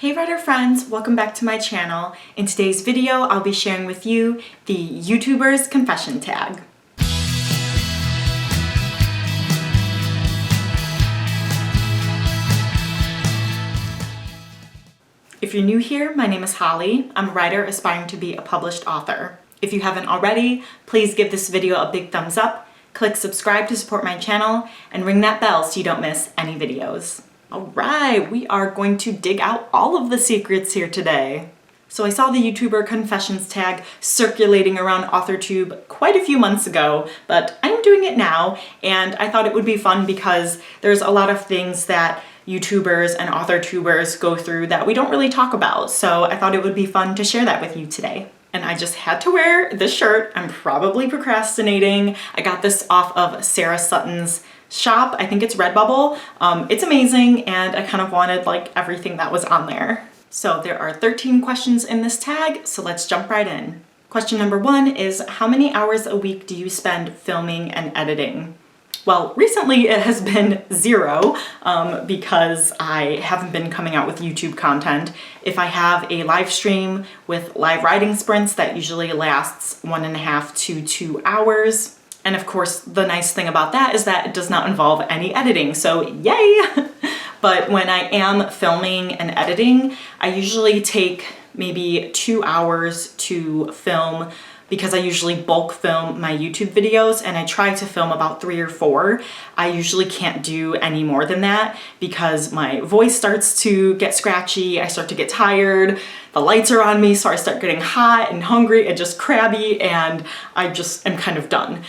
Hey writer friends, welcome back to my channel. In today's video, I'll be sharing with you the YouTuber's confession tag. If you're new here, my name is Holly. I'm a writer aspiring to be a published author. If you haven't already, please give this video a big thumbs up, click subscribe to support my channel, and ring that bell so you don't miss any videos. All right, we are going to dig out all of the secrets here today. So I saw the YouTuber confessions tag circulating around AuthorTube quite a few months ago, but I'm doing it now, and I thought it would be fun because there's a lot of things that YouTubers and AuthorTubers go through that we don't really talk about, so I thought it would be fun to share that with you today. And I just had to wear this shirt. I'm probably procrastinating. I got this off of Sarah Sutton's shop. I think it's Redbubble. It's amazing, and I kind of wanted like everything that was on there. So there are 13 questions in this tag, so let's jump right in. Question number 1 is, how many hours a week do you spend filming and editing? Well, recently it has been 0 because I haven't been coming out with YouTube content. If I have a live stream with live writing sprints, that usually lasts 1.5 to 2 hours. And of course, the nice thing about that is that it does not involve any editing, so yay! But when I am filming and editing, I usually take maybe 2 hours to film because I usually bulk film my YouTube videos, and I try to film about 3 or 4. I usually can't do any more than that because my voice starts to get scratchy, I start to get tired, the lights are on me, so I start getting hot and hungry and just crabby, and I just am kind of done.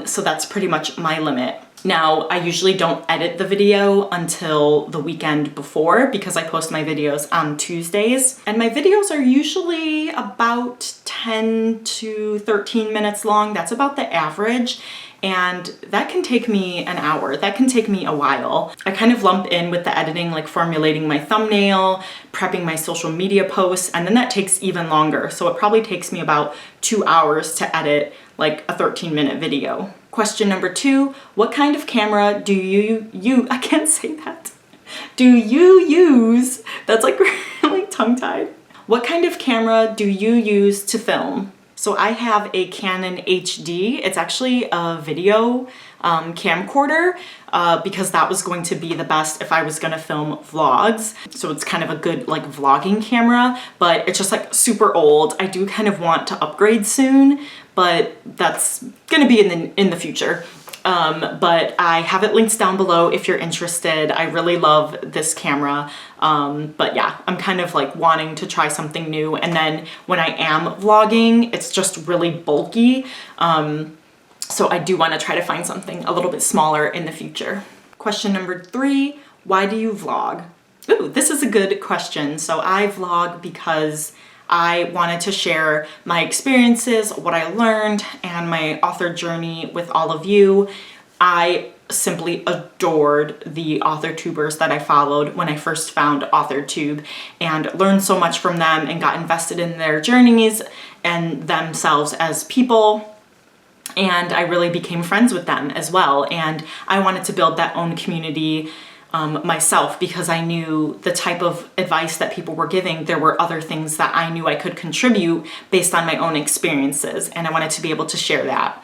So that's pretty much my limit. Now, I usually don't edit the video until the weekend before because I post my videos on Tuesdays. And my videos are usually about 10 to 13 minutes long. That's about the average. And that can take me an hour. That can take me a while. I kind of lump in with the editing, like formulating my thumbnail, prepping my social media posts, and then that takes even longer. So it probably takes me about 2 hours to edit like a 13-minute video. Question number 2, what kind of camera do you I can't say that. Do you use? That's like really tongue-tied. What kind of camera do you use to film? So I have a Canon HD. It's actually a video camcorder because that was going to be the best if I was gonna film vlogs. So it's kind of a good like vlogging camera, but it's just like super old. I do kind of want to upgrade soon, but that's gonna be in the future. But I have it linked down below if you're interested. I really love this camera. But yeah, I'm kind of like wanting to try something new. And then when I am vlogging, it's just really bulky. So I do want to try to find something a little bit smaller in the future. Question number 3, why do you vlog? Ooh, this is a good question. So I vlog because I wanted to share my experiences, what I learned, and my author journey with all of you. I simply adored the AuthorTubers that I followed when I first found AuthorTube and learned so much from them and got invested in their journeys and themselves as people. And I really became friends with them as well. And I wanted to build that own community myself because I knew the type of advice that people were giving. There were other things that I knew I could contribute based on my own experiences, and I wanted to be able to share that.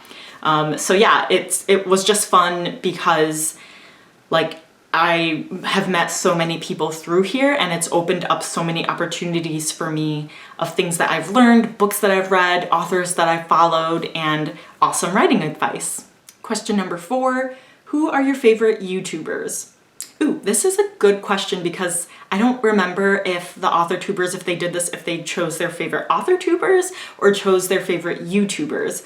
So yeah, it was just fun because like I have met so many people through here, and it's opened up so many opportunities for me of things that I've learned, books that I've read, authors that I've followed, and awesome writing advice. Question number 4, who are your favorite YouTubers? Ooh, this is a good question because I don't remember if the AuthorTubers, if they did this, if they chose their favorite AuthorTubers or chose their favorite YouTubers.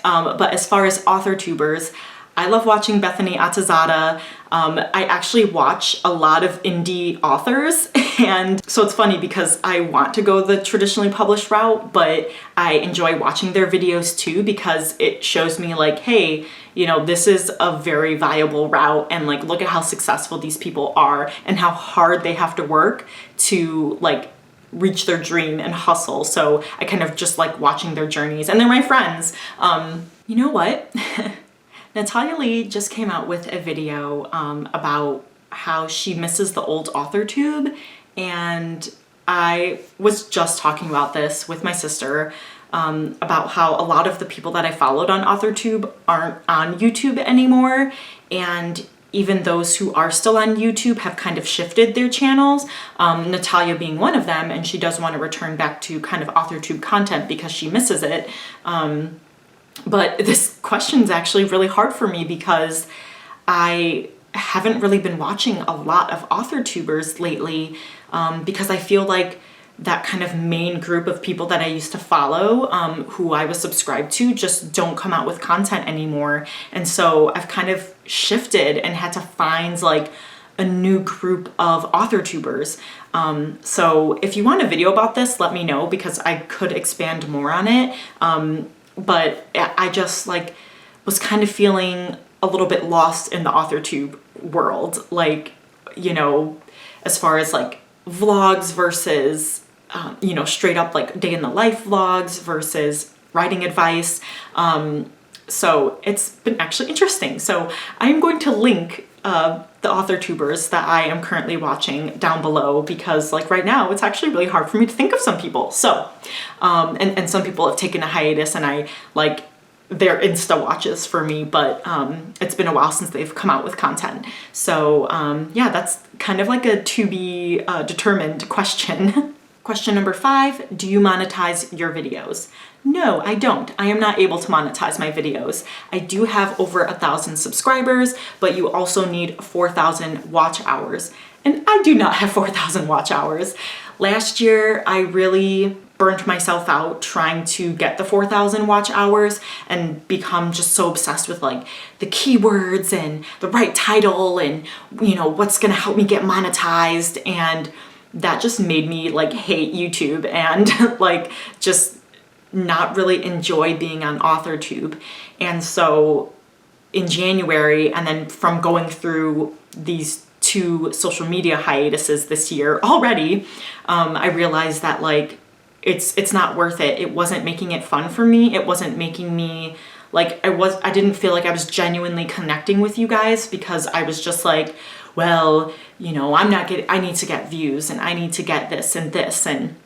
But as far as AuthorTubers, I love watching Bethany Atazada. I actually watch a lot of indie authors, and so it's funny because I want to go the traditionally published route, but I enjoy watching their videos too because it shows me like, hey, you know, this is a very viable route, and like look at how successful these people are and how hard they have to work to like reach their dream and hustle. So I kind of just like watching their journeys, and they're my friends. You know what? Natalia Lee just came out with a video about how she misses the old AuthorTube, and I was just talking about this with my sister, about how a lot of the people that I followed on AuthorTube aren't on YouTube anymore, and even those who are still on YouTube have kind of shifted their channels, Natalia being one of them, and she does want to return back to kind of AuthorTube content because she misses it. But this question is actually really hard for me because I haven't really been watching a lot of AuthorTubers lately, because I feel like that kind of main group of people that I used to follow, who I was subscribed to, just don't come out with content anymore. And so I've kind of shifted and had to find like a new group of AuthorTubers. So if you want a video about this, let me know because I could expand more on it. But I just like was kind of feeling a little bit lost in the AuthorTube world. Like, you know, as far as like vlogs versus, you know, straight up like day in the life vlogs versus writing advice. So it's been actually interesting. So I'm going to link the AuthorTubers that I am currently watching down below because like right now it's actually really hard for me to think of some people. So, and some people have taken a hiatus and I like their Insta watches for me, but it's been a while since they've come out with content. So yeah, that's kind of like a to be determined question. Question number 5, do you monetize your videos? No, I don't. I am not able to monetize my videos. I do have over 1,000 subscribers, but you also need 4,000 watch hours. And I do not have 4,000 watch hours. Last year, I really burnt myself out trying to get the 4,000 watch hours and become just so obsessed with like the keywords and the right title and, you know, what's gonna help me get monetized. And that just made me like hate YouTube and like just not really enjoy being on AuthorTube. And so in January, and then from going through these 2 social media hiatuses this year already, I realized that like it's not worth it. It wasn't making it fun for me. It wasn't making me like I didn't feel like I was genuinely connecting with you guys because I was just like, well, you know, I need to get views and I need to get this and this, and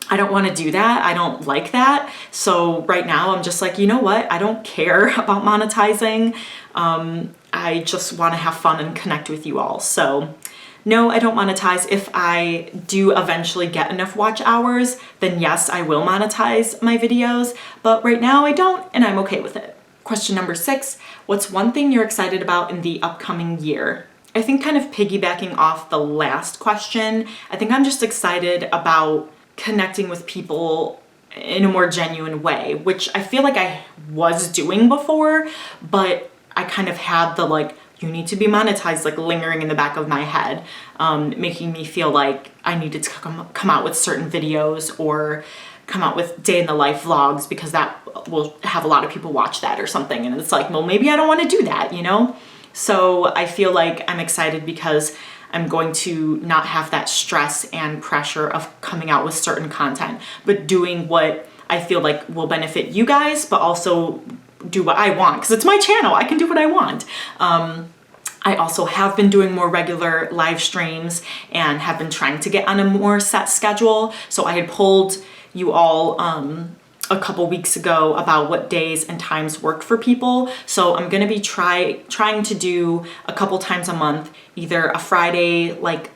I don't want to do that. I don't like that. So right now I'm just like, you know what? I don't care about monetizing. I just want to have fun and connect with you all. So no, I don't monetize. If I do eventually get enough watch hours, then yes, I will monetize my videos. But right now I don't, and I'm okay with it. Question number 6, what's one thing you're excited about in the upcoming year? I think kind of piggybacking off the last question, I think I'm just excited about connecting with people in a more genuine way, which I feel like I was doing before, but I kind of had the like, you need to be monetized like lingering in the back of my head, making me feel like I needed to come out with certain videos or come out with day in the life vlogs because that will have a lot of people watch that or something. And it's like, well, maybe I don't want to do that, you know? So I feel like I'm excited because I'm going to not have that stress and pressure of coming out with certain content, but doing what I feel like will benefit you guys, but also do what I want because it's my channel. I can do what I want. I also have been doing more regular live streams and have been trying to get on a more set schedule. So I had polled you all a couple weeks ago about what days and times work for people. So I'm gonna be trying to do a couple times a month, either a Friday like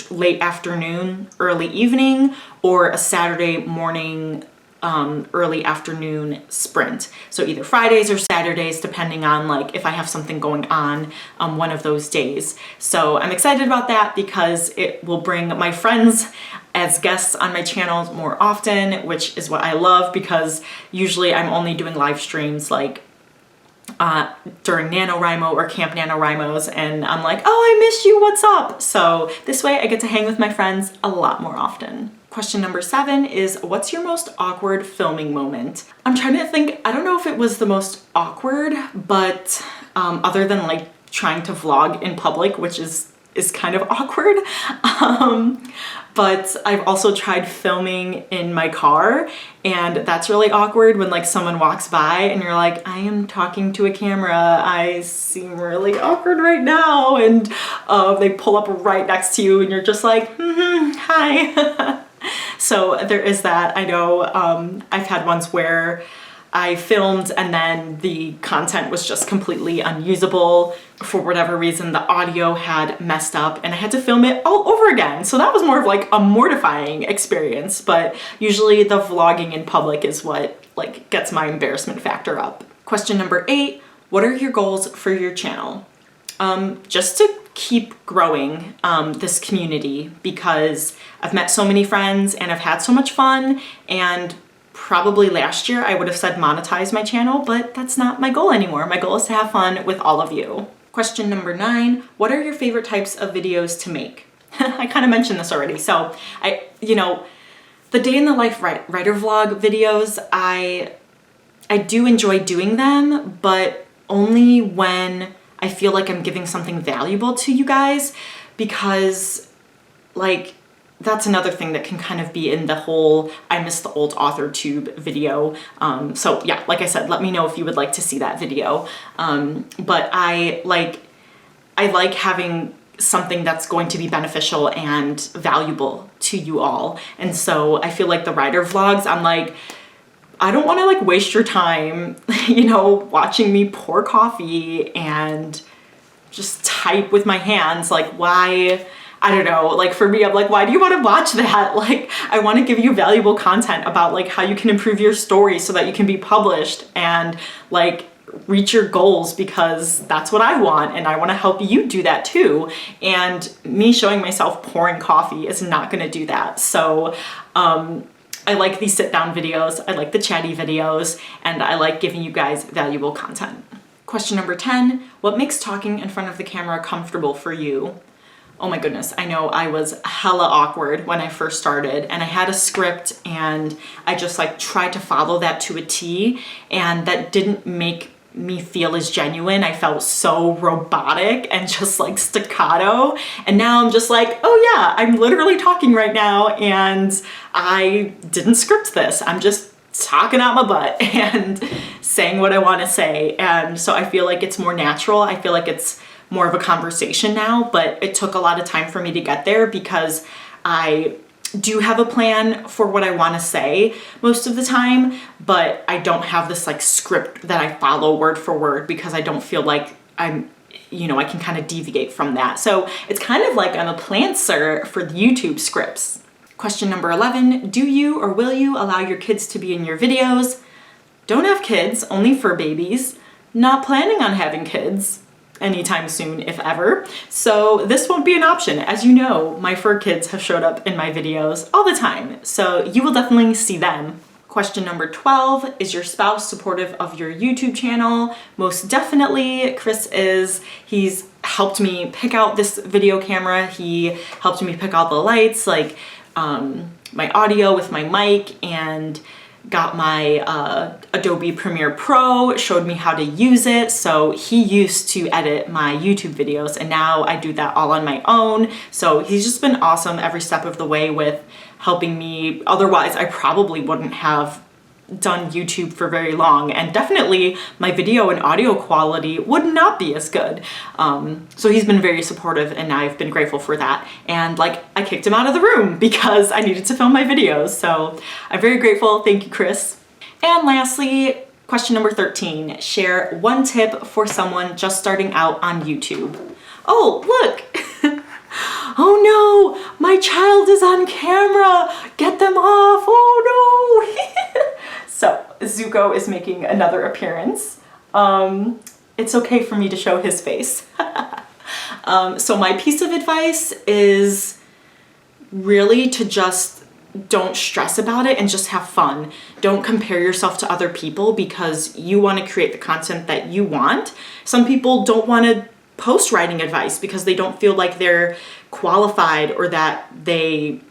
late afternoon, early evening, or a Saturday morning, early afternoon sprint. So either Fridays or Saturdays, depending on like if I have something going on one of those days. So I'm excited about that because it will bring my friends as guests on my channel more often, which is what I love because usually I'm only doing live streams like during NaNoWriMo or Camp NaNoWriMos, and I'm like, oh, I miss you, what's up? So this way I get to hang with my friends a lot more often. Question number 7 is, what's your most awkward filming moment? I'm trying to think, I don't know if it was the most awkward, but other than like trying to vlog in public, which is kind of awkward. But I've also tried filming in my car, and that's really awkward when like someone walks by and you're like, I am talking to a camera, I seem really awkward right now, and they pull up right next to you and you're just like, hi. So there is that. I know I've had ones where I filmed and then the content was just completely unusable. For whatever reason, the audio had messed up and I had to film it all over again. So that was more of like a mortifying experience, but usually the vlogging in public is what like gets my embarrassment factor up. Question number 8, what are your goals for your channel? Just to keep growing this community, because I've met so many friends and I've had so much fun, and probably last year I would have said monetize my channel, but that's not my goal anymore. My goal is to have fun with all of you. Question number 9, what are your favorite types of videos to make? I kind of mentioned this already. So the day in the life writer vlog videos, I do enjoy doing them, but only when I feel like I'm giving something valuable to you guys, because like that's another thing that can kind of be in the whole I miss the old AuthorTube video. So yeah, like I said, let me know if you would like to see that video. But I like having something that's going to be beneficial and valuable to you all. And so I feel like the writer vlogs, I'm like, I don't want to like waste your time, watching me pour coffee and just type with my hands. Like, why? I don't know. Like for me, I'm like, why do you want to watch that? Like, I want to give you valuable content about like how you can improve your story so that you can be published and like reach your goals, because that's what I want and I want to help you do that too. And me showing myself pouring coffee is not going to do that. So, I like these sit down videos, I like the chatty videos, and I like giving you guys valuable content. Question number 10, what makes talking in front of the camera comfortable for you? Oh my goodness, I know I was hella awkward when I first started, and I had a script and I just like tried to follow that to a T, and that didn't make me feel as genuine. I felt so robotic and just like staccato. And now I'm just like, oh yeah, I'm literally talking right now and I didn't script this. I'm just talking out my butt and saying what I want to say. And so I feel like it's more natural. I feel like it's more of a conversation now, but it took a lot of time for me to get there because I do have a plan for what I want to say most of the time, but I don't have this like script that I follow word for word, because I don't feel like I can kind of deviate from that. So it's kind of like I'm a plantser for the YouTube scripts. Question number 11, do you or will you allow your kids to be in your videos? Don't have kids, only fur babies. Not planning on having kids anytime soon, if ever. So this won't be an option. As you know, my fur kids have showed up in my videos all the time, so you will definitely see them. Question number 12, is your spouse supportive of your YouTube channel? Most definitely, Chris is. He's helped me pick out this video camera. He helped me pick out the lights, like my audio with my mic, and got my Adobe Premiere Pro, showed me how to use it. So he used to edit my YouTube videos, and now I do that all on my own. So he's just been awesome every step of the way with helping me. Otherwise, I probably wouldn't have done YouTube for very long, and definitely my video and audio quality would not be as good. So he's been very supportive, and I've been grateful for that. And like, I kicked him out of the room because I needed to film my videos. So I'm very grateful. Thank you, Chris. And lastly, question number 13, share one tip for someone just starting out on YouTube. Oh, look. Oh no, my child is on camera. Get them off. Oh no. So Zuko is making another appearance. It's okay for me to show his face. So my piece of advice is really to just don't stress about it and just have fun. Don't compare yourself to other people because you want to create the content that you want. Some people don't want to post writing advice because they don't feel like they're qualified, or that they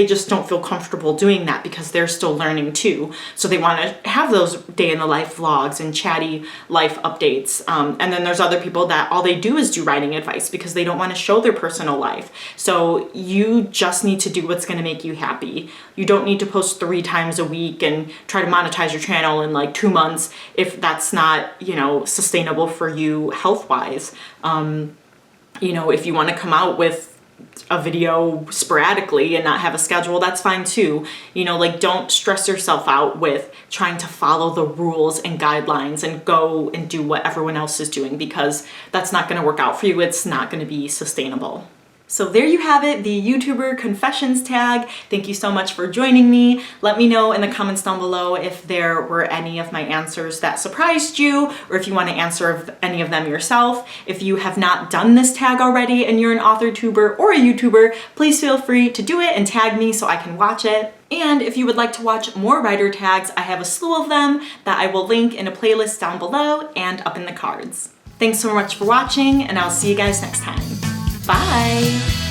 just don't feel comfortable doing that because they're still learning too. So they want to have those day in the life vlogs and chatty life updates. And then there's other people that all they do is do writing advice because they don't want to show their personal life. So you just need to do what's going to make you happy. You don't need to post 3 times a week and try to monetize your channel in like 2 months if that's not, sustainable for you health-wise. If you want to come out with a video sporadically and not have a schedule, that's fine too. You know, like, don't stress yourself out with trying to follow the rules and guidelines and go and do what everyone else is doing, because that's not going to work out for you. It's not going to be sustainable. So there you have it, the YouTuber confessions tag. Thank you so much for joining me. Let me know in the comments down below if there were any of my answers that surprised you, or if you want to answer any of them yourself. If you have not done this tag already and you're an AuthorTuber or a YouTuber, please feel free to do it and tag me so I can watch it. And if you would like to watch more writer tags, I have a slew of them that I will link in a playlist down below and up in the cards. Thanks so much for watching, and I'll see you guys next time. Bye!